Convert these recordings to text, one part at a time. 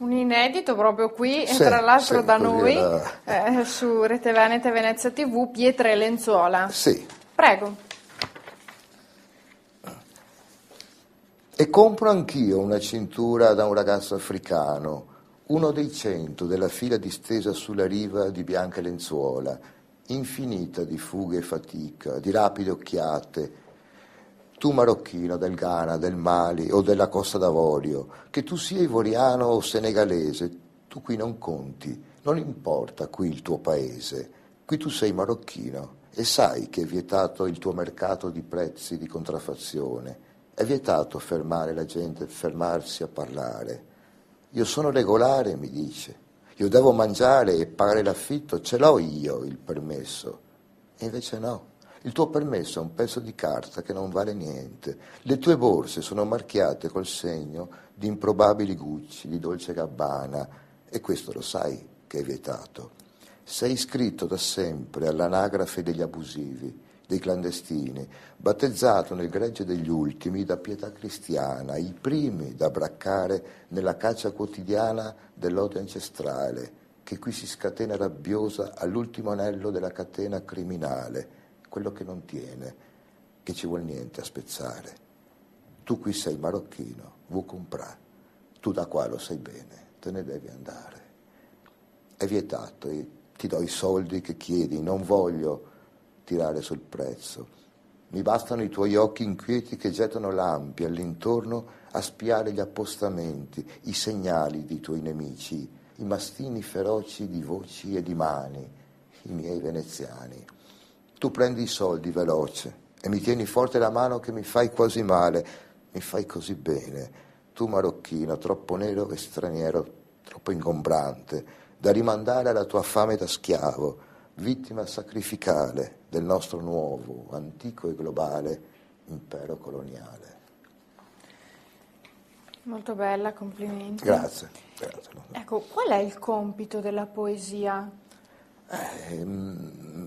Un inedito proprio qui, Sì, e tra l'altro sì, da così noi, era. su Rete Veneta e Venezia TV, Pietre e lenzuola. Sì. Prego. E compro anch'io una cintura da un ragazzo africano, uno dei 100 della fila distesa sulla riva di bianche lenzuola, infinita di fughe e fatica, di rapide occhiate. Tu marocchino del Ghana, del Mali o della Costa d'Avorio, che tu sia ivoriano o senegalese, tu qui non conti, non importa qui il tuo paese, qui tu sei marocchino e sai che è vietato il tuo mercato di prezzi di contraffazione, è vietato fermare la gente, fermarsi a parlare. Io sono regolare, mi dice, io devo mangiare e pagare l'affitto, ce l'ho io il permesso. E invece no. Il tuo permesso è un pezzo di carta che non vale niente. Le tue borse sono marchiate col segno di improbabili Gucci, di Dolce Gabbana, e questo lo sai che è vietato. Sei iscritto da sempre all'anagrafe degli abusivi, dei clandestini, battezzato nel gregge degli ultimi da pietà cristiana, i primi da braccare nella caccia quotidiana dell'odio ancestrale, che qui si scatena rabbiosa all'ultimo anello della catena criminale, quello che non tiene, che ci vuol niente a spezzare. Tu qui sei marocchino, vuoi comprare, tu da qua lo sai bene, te ne devi andare. È vietato e ti do i soldi che chiedi, non voglio tirare sul prezzo. Mi bastano i tuoi occhi inquieti che gettano lampi all'intorno a spiare gli appostamenti, i segnali dei tuoi nemici, i mastini feroci di voci e di mani, i miei veneziani. Tu prendi i soldi veloce e mi tieni forte la mano che mi fai quasi male, mi fai così bene. Tu marocchino, troppo nero e straniero, troppo ingombrante, da rimandare alla tua fame da schiavo, vittima sacrificale del nostro nuovo, antico e globale impero coloniale. Molto bella, complimenti. Grazie. Ecco, qual è il compito della poesia?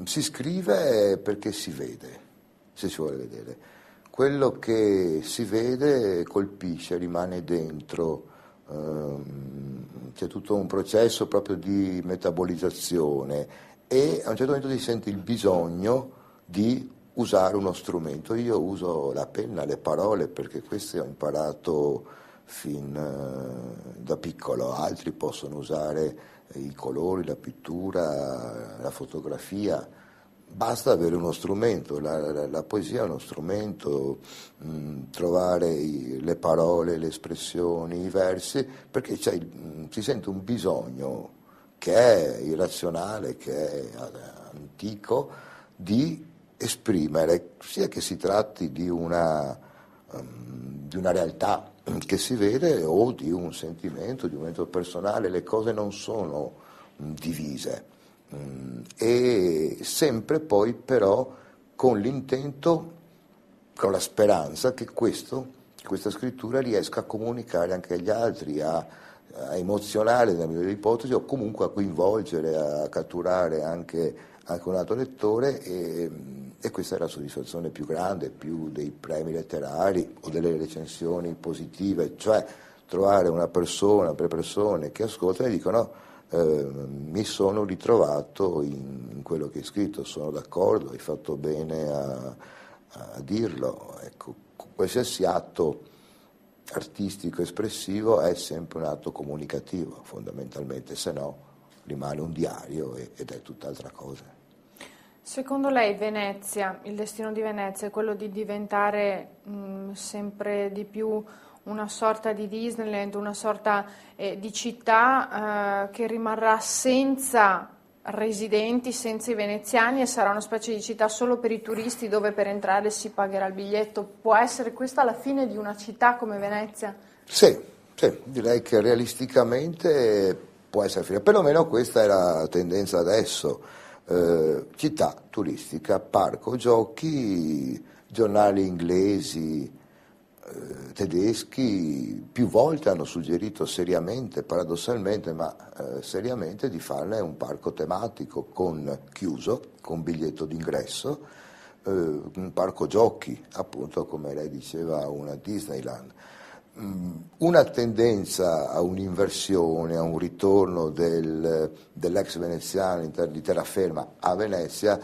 Si scrive perché si vede, se si vuole vedere. Quello che si vede colpisce, rimane dentro, c'è tutto un processo proprio di metabolizzazione e a un certo momento si sente il bisogno di usare uno strumento. Io uso la penna, le parole, perché queste ho imparato fin da piccolo, altri possono usare i colori, la pittura, la fotografia, basta avere uno strumento, la poesia è uno strumento, trovare le parole, le espressioni, i versi, perché si sente un bisogno che è irrazionale, che è antico, di esprimere, sia che si tratti di una realtà che si vede o di un sentimento, di un momento personale. Le cose non sono divise e sempre poi però con l'intento, con la speranza che questa scrittura riesca a comunicare anche agli altri, a emozionare nella migliore ipotesi o comunque a coinvolgere, a catturare anche un altro lettore e questa è la soddisfazione più grande, più dei premi letterari o delle recensioni positive, cioè trovare una persona, per persone che ascoltano e dicono mi sono ritrovato in quello che hai scritto, sono d'accordo, hai fatto bene a dirlo. Ecco, qualsiasi atto artistico espressivo è sempre un atto comunicativo fondamentalmente, se no rimane un diario ed è tutt'altra cosa. Secondo lei Venezia, il destino di Venezia è quello di diventare sempre di più una sorta di Disneyland, una sorta di città che rimarrà senza residenti, senza i veneziani e sarà una specie di città solo per i turisti dove per entrare si pagherà il biglietto? Può essere questa la fine di una città come Venezia? Sì, direi che realisticamente può essere fine, perlomeno questa è la tendenza adesso. Città turistica, parco giochi, giornali inglesi, tedeschi più volte hanno suggerito seriamente, paradossalmente, ma seriamente, di farne un parco tematico chiuso, con biglietto d'ingresso, un parco giochi, appunto come lei diceva una Disneyland. una tendenza a un'inversione, a un ritorno dell'ex veneziano di terraferma a Venezia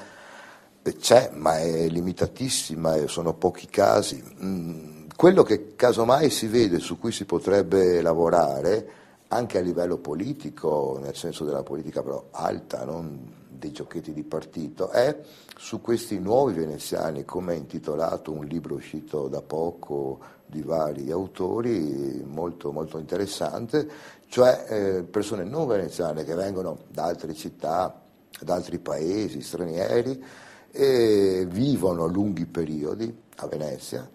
c'è, ma è limitatissima e sono pochi casi. Quello che casomai si vede, su cui si potrebbe lavorare anche a livello politico, nel senso della politica però alta, non dei giochetti di partito, è su questi nuovi veneziani, come è intitolato un libro uscito da poco di vari autori, molto, molto interessante, cioè persone non veneziane che vengono da altre città, da altri paesi, stranieri, e vivono lunghi periodi a Venezia,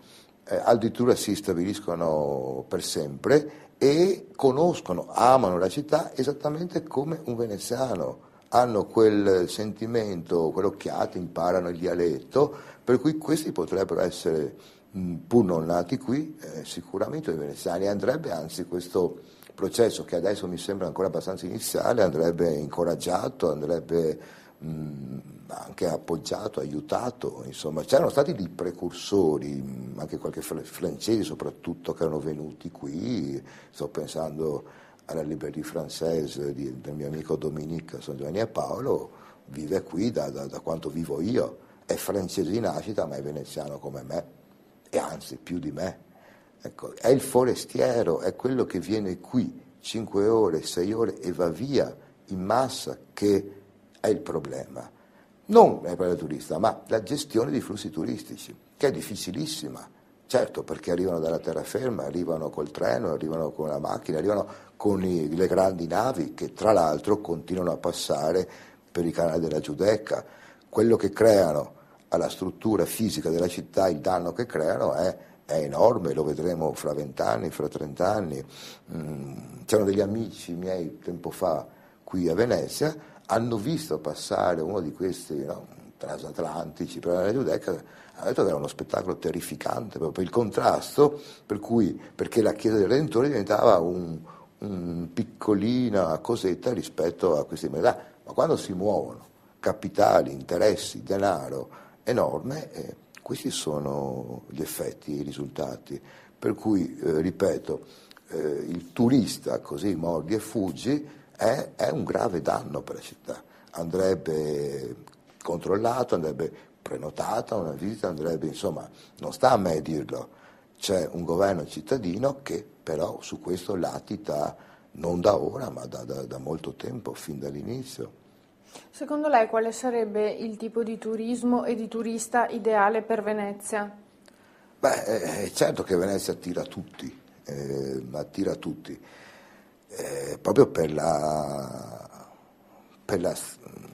addirittura si stabiliscono per sempre e conoscono, amano la città esattamente come un veneziano, hanno quel sentimento, quell'occhiata, imparano il dialetto, per cui questi potrebbero essere, pur non nati qui, sicuramente i veneziani. Andrebbe anzi questo processo, che adesso mi sembra ancora abbastanza iniziale, andrebbe incoraggiato, andrebbe anche appoggiato, aiutato, insomma c'erano stati dei precursori, anche qualche francesi soprattutto che erano venuti qui, sto pensando alla Librairie Française del mio amico Dominique San Giovanni e Paolo, vive qui da quanto vivo io, è francese di nascita ma è veneziano come me, e anzi più di me. Ecco, è il forestiero, è quello che viene qui 5 ore, 6 ore e va via in massa che è il problema. Non è per il turista, ma la gestione dei flussi turistici, che è difficilissima. Certo, perché arrivano dalla terraferma, arrivano col treno, arrivano con la macchina, arrivano con le grandi navi che tra l'altro continuano a passare per i canali della Giudecca. Quello che creano alla struttura fisica della città, il danno che creano è enorme, lo vedremo fra 20 anni, fra 30 anni. C'erano degli amici miei tempo fa qui a Venezia, hanno visto passare uno di questi transatlantici per la Giudecca, hanno detto che era uno spettacolo terrificante proprio per il contrasto, perché la Chiesa del Redentore diventava un piccolina cosetta rispetto a questi mercati. Ma quando si muovono capitali, interessi, denaro enorme, questi sono gli effetti, i risultati. Per cui, ripeto, il turista così mordi e fuggi è un grave danno per la città. Andrebbe controllato, andrebbe prenotata una visita, andrebbe, insomma, non sta a me dirlo, c'è un governo cittadino che però su questo latita non da ora ma da molto tempo, fin dall'inizio. Secondo lei quale sarebbe il tipo di turismo e di turista ideale per Venezia? Beh, è certo che Venezia attira tutti, proprio per la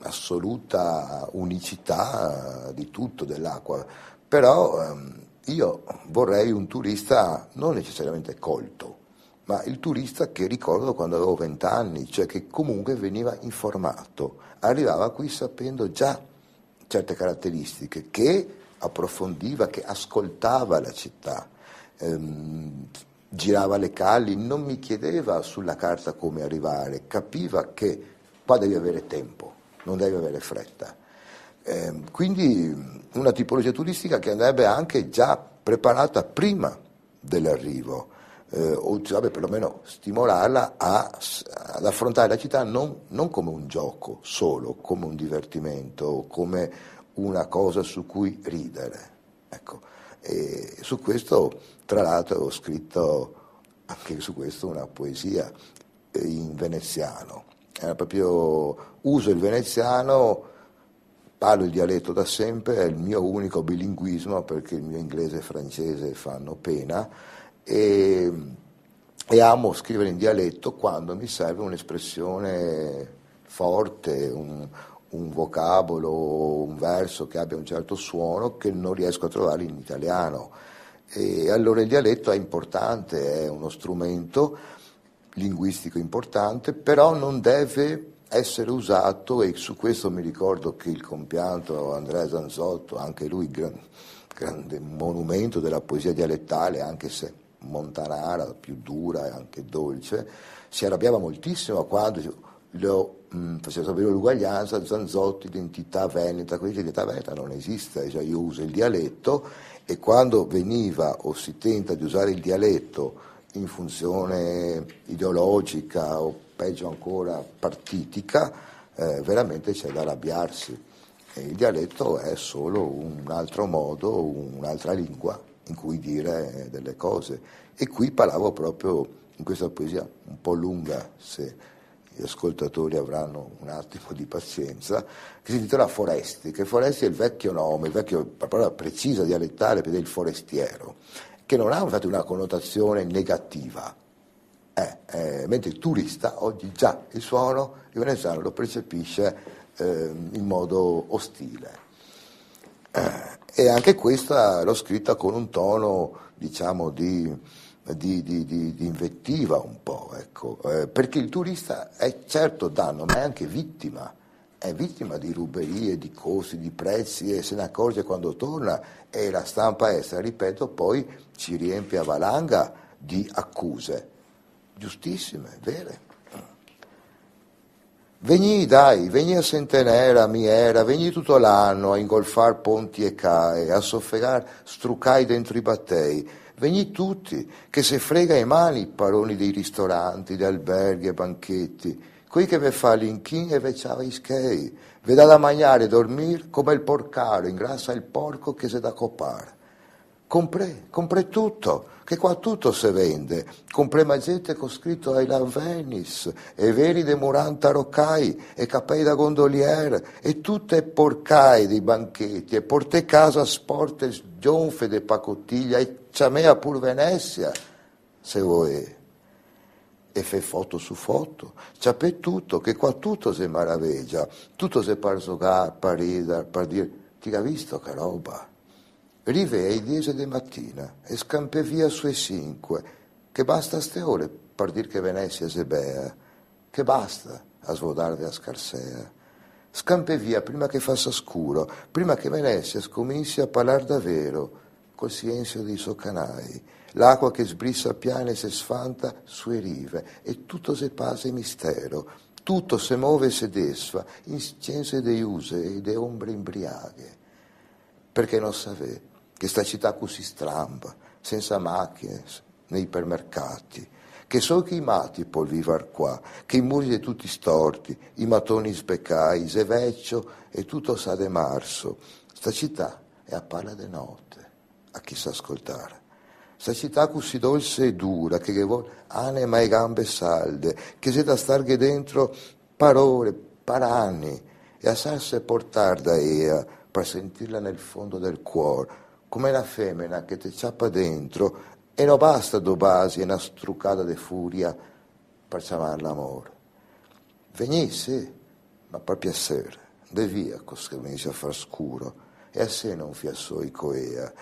assoluta unicità di tutto, dell'acqua, però io vorrei un turista non necessariamente colto, ma il turista che ricordo quando avevo 20 anni, cioè che comunque veniva informato, arrivava qui sapendo già certe caratteristiche, che approfondiva, che ascoltava la città, girava le calli, non mi chiedeva sulla carta come arrivare, capiva che qua devi avere tempo, non devi avere fretta. Quindi una tipologia turistica che andrebbe anche già preparata prima dell'arrivo, o cioè, perlomeno stimolarla ad affrontare la città non come un gioco solo, come un divertimento, come una cosa su cui ridere. Ecco. E su questo, tra l'altro, ho scritto anche su questo una poesia in veneziano. Proprio uso il veneziano, parlo il dialetto da sempre, è il mio unico bilinguismo perché il mio inglese e francese fanno pena e amo scrivere in dialetto quando mi serve un'espressione forte, un vocabolo, un verso che abbia un certo suono che non riesco a trovare in italiano. E allora il dialetto è importante, è uno strumento linguistico importante, però non deve essere usato, e su questo mi ricordo che il compianto Andrea Zanzotto, anche lui grande monumento della poesia dialettale, anche se montanara, più dura e anche dolce, si arrabbiava moltissimo quando faceva sapere l'uguaglianza, Zanzotto, identità veneta, quindi l'identità veneta non esiste, cioè io uso il dialetto e quando veniva o si tenta di usare il dialetto in funzione ideologica o peggio ancora partitica, veramente c'è da arrabbiarsi. E il dialetto è solo un altro modo, un'altra lingua in cui dire delle cose. E qui parlavo proprio in questa poesia un po' lunga, se gli ascoltatori avranno un attimo di pazienza, che si intitola Foresti, che Foresti è il vecchio nome, la parola precisa, dialettale, per il forestiero, che non ha infatti una connotazione negativa, mentre il turista oggi già il suono il veneziano lo percepisce in modo ostile. E anche questa l'ho scritta con un tono, diciamo, di invettiva un po', ecco, perché il turista è certo danno, ma è anche vittima. È vittima di ruberie, di costi, di prezzi e se ne accorge quando torna e la stampa estera, ripeto, poi ci riempie a valanga di accuse, giustissime, vere. Vegni a Centenera, Miera, vegni tutto l'anno a ingolfar ponti e cae, a sofferar strucai dentro i battei, vegni tutti, che se frega i mani paroni dei ristoranti, di alberghi e banchetti, qui che ve fa l'inchin e ve ciava i schei, ve dà da mangiare e dormir come il porcaro, ingrassa il porco che se da copar. Compré tutto, che qua tutto se vende, compré magette con scritto I love Venice, e veri de Muranta Roccai, e capei da gondolier, e tutte porcai dei banchetti, e porté casa sporte gionfe de pacottiglia, e ciamea pur Venezia, se vuoi. E fe foto su foto, ciapè tutto, che qua tutto se maraveggia, tutto se par giocar, par ridere, par dire, ti ha visto che roba? Rive ai 10 di mattina e scampe via sue 5, che basta a ste ore per dir che Venezia se bea, che basta a svodarvi a scarsea. Scampe via prima che faccia scuro, prima che Venezia scominci a parlar davvero, col silenzio dei soccanai, l'acqua che sbrissa piana e se sfanta sue rive, e tutto se passa in mistero, tutto se muove e se desfa, in scienze de use e de ombre imbriaghe. Perché non sapete che sta città così stramba, senza macchine, nei ipermercati, che so che i matti può vivere qua, che i muri sono tutti storti, i mattoni sbeccai, se vecchio e tutto sa de marzo. Sta città è a palla de notte, a chi sa ascoltare. Sta città così dolce e dura, che vuole anima e gambe salde, che se da starghe dentro parole, par anni, e a sarse portar da ea, per sentirla nel fondo del cuore, come una femmina che ti ciappa dentro e non basta due basi e una struccata di furia per chiamare l'amore. Veni, sì, ma per piacere, de via, così venisse a far scuro, e a se non fiassò i coea,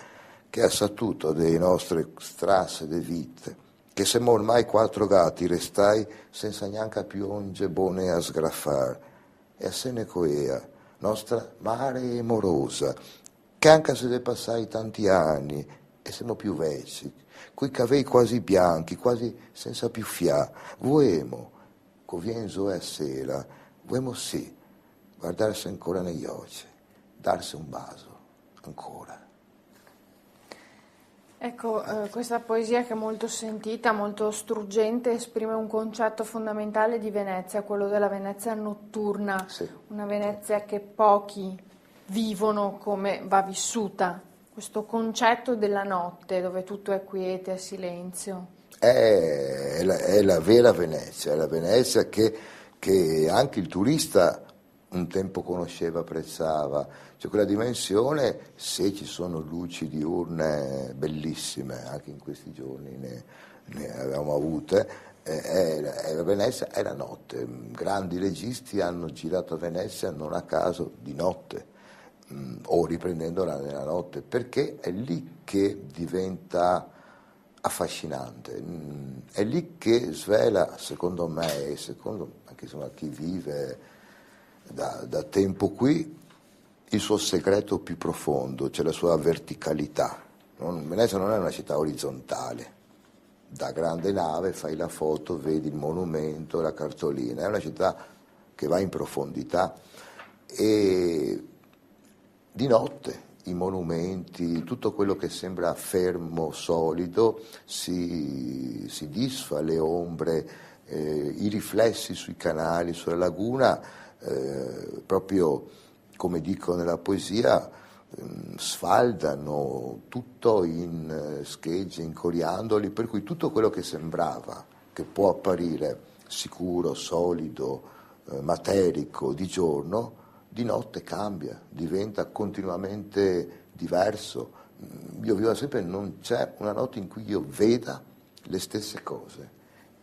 che ha saputo delle nostre strasse de vite, che siamo ormai 4 gatti restai senza neanche più onge buone a sgraffar, e a se ne coea, nostra mare e morosa, che anche se ne passai tanti anni e siamo più vecchi, coi capelli quasi bianchi, quasi senza più fià, voemo, covienzo e a sera, voemo sì, guardarsi ancora negli occhi, darsi un bacio, ancora. Ecco, questa poesia che è molto sentita, molto struggente, esprime un concetto fondamentale di Venezia, quello della Venezia notturna, Sì. Una Venezia che pochi vivono come va vissuta, questo concetto della notte dove tutto è quiete, è silenzio. È la vera Venezia, è la Venezia che anche il turista un tempo conosceva, apprezzava, cioè quella dimensione, se ci sono luci diurne bellissime, anche in questi giorni ne abbiamo avute, la Venezia è la notte, grandi registi hanno girato a Venezia non a caso di notte, o riprendendola nella notte, perché è lì che diventa affascinante, è lì che svela, secondo me, e secondo anche insomma, chi vive da tempo qui, il suo segreto più profondo, cioè la sua verticalità. Venezia non è una città orizzontale, da grande nave fai la foto, vedi il monumento, la cartolina, è una città che va in profondità e di notte i monumenti, tutto quello che sembra fermo, solido, si disfa, le ombre, i riflessi sui canali, sulla laguna, proprio come dico nella poesia, sfaldano tutto in schegge, in coriandoli, per cui tutto quello che sembrava, che può apparire sicuro, solido, materico di giorno, di notte cambia, diventa continuamente diverso. Io vivo sempre, non c'è una notte in cui io veda le stesse cose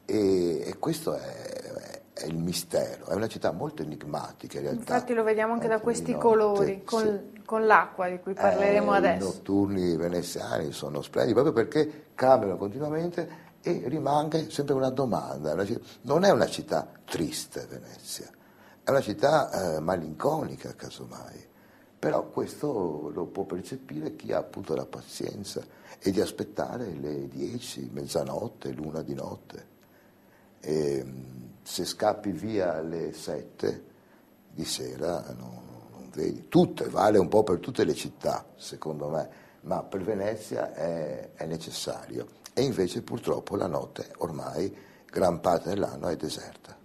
e questo è il mistero, è una città molto enigmatica in realtà. Infatti lo vediamo anche da questi notte, colori, sì. con l'acqua di cui parleremo I adesso. notturni veneziani sono splendidi proprio perché cambiano continuamente e rimane sempre una domanda. Non è una città triste Venezia, è una città malinconica casomai, però questo lo può percepire chi ha appunto la pazienza e di aspettare le 10, mezzanotte, l'una di notte. E, se scappi via alle 7 di sera non vedi. Tutte, vale un po' per tutte le città, secondo me, ma per Venezia è necessario. E invece purtroppo la notte ormai gran parte dell'anno è deserta.